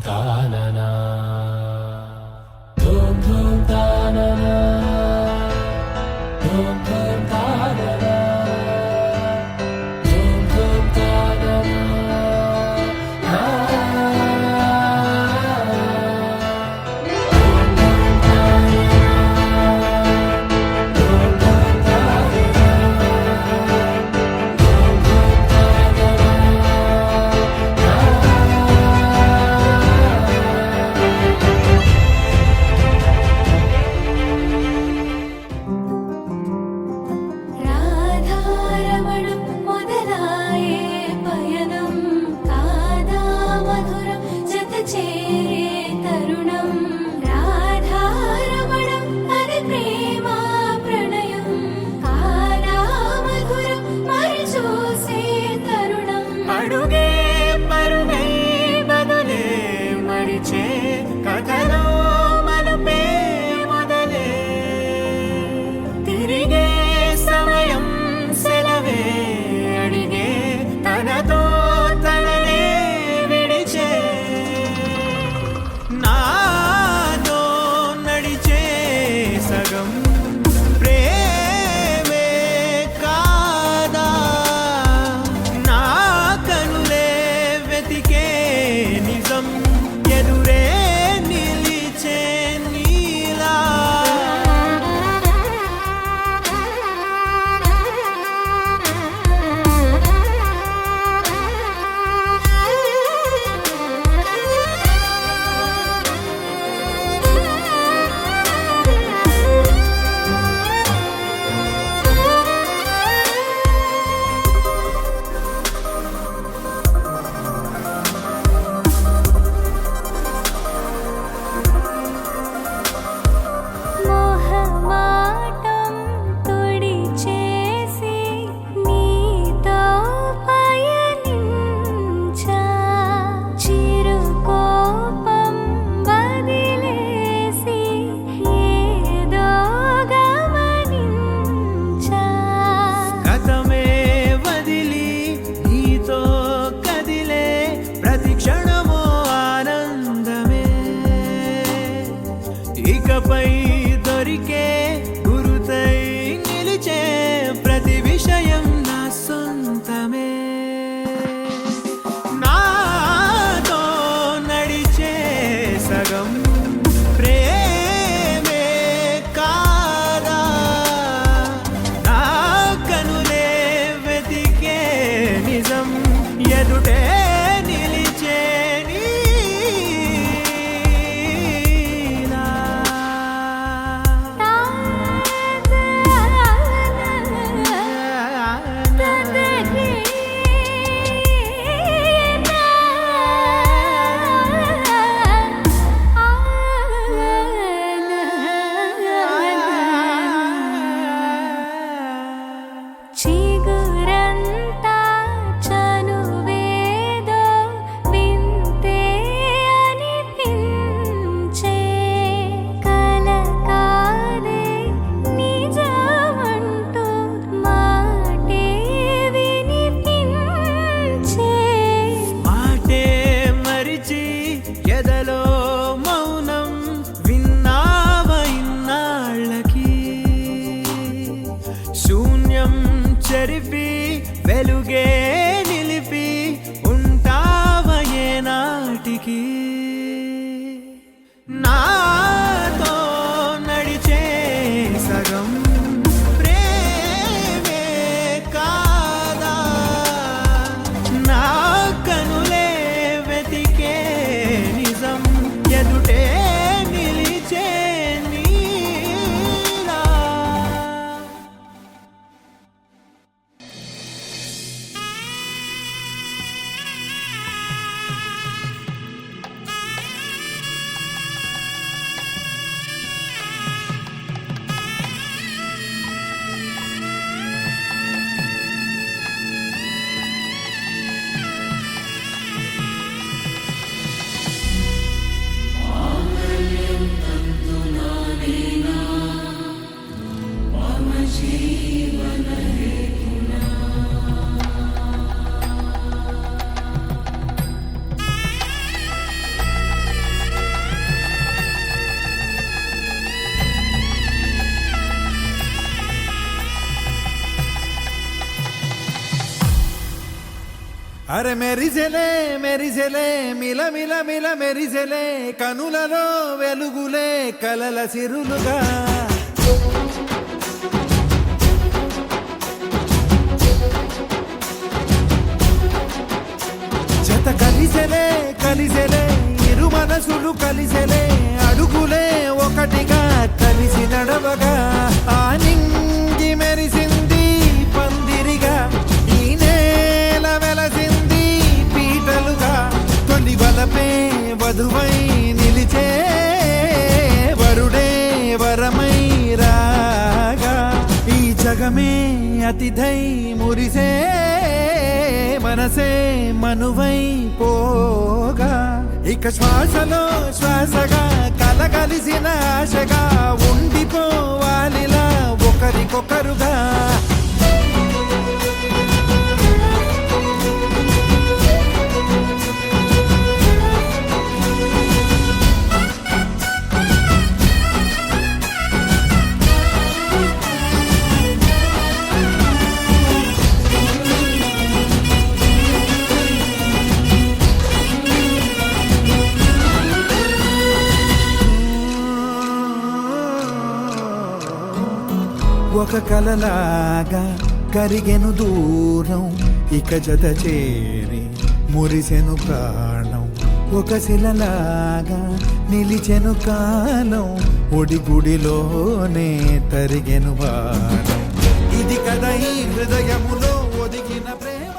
తాననా ధూమ్ ధూమ్ తాననా ధూమ్ ధూమ్ తాననా ధూమ్ ధూమ్ తాననా ఇకపై దొరికే గురుతై నిలిచే ప్రతి విషయం నా సొంతమే నాతో నడిచే సగం ప్రేమే కాదా నా కనులే వెతికే నిజం ఎదుటే నిలిచే ఎదలో మౌనం విన్నావ ఇన్నాళ్ళకి శూన్యం చెరిపి వెలుగే నిలిపి ఉంటావ ఏనాటికి నాతో నడిచే సగం ప్రేమే కాదా నా కనులే వెతికే ఎదుటే నిలిచే నీలా అరే మెరిసెలే మెరిసెలే మిల మిల మిల మెరిసెలే కనులలో వెలుగులే కలల సిరులుగా జత కలిసెలే కలిసెలే ఇరు మనసులు కలిసెలే అడుగులే ఒకటిగా కలిసి నడవగా ఆ నింగి మెరిసింది పందిరిగా ఈ నేల వెలసింది పీటలుగా తొలి వలపే వధువై నిలిచే వరుడే వరమై రాగా ఈ జగమే అతిథై మురిసే మనసే మనువై పోగా ఇక శ్వాసలో శ్వాసగా కలగలిసిన ఆశగా ఉండిపోవాలిలా ఒకరికొకరుగా ఒక కలలాగా కరిగెను దూరం ఇక జత చేరి మురిసెను ప్రాణం ఒక శిలలాగా నిలిచెను కాలం ఒడిగుడిలోనే తరిగెను వారం ఇది కదా ఈ హృదయములో ఒదిగిన ప్రేమ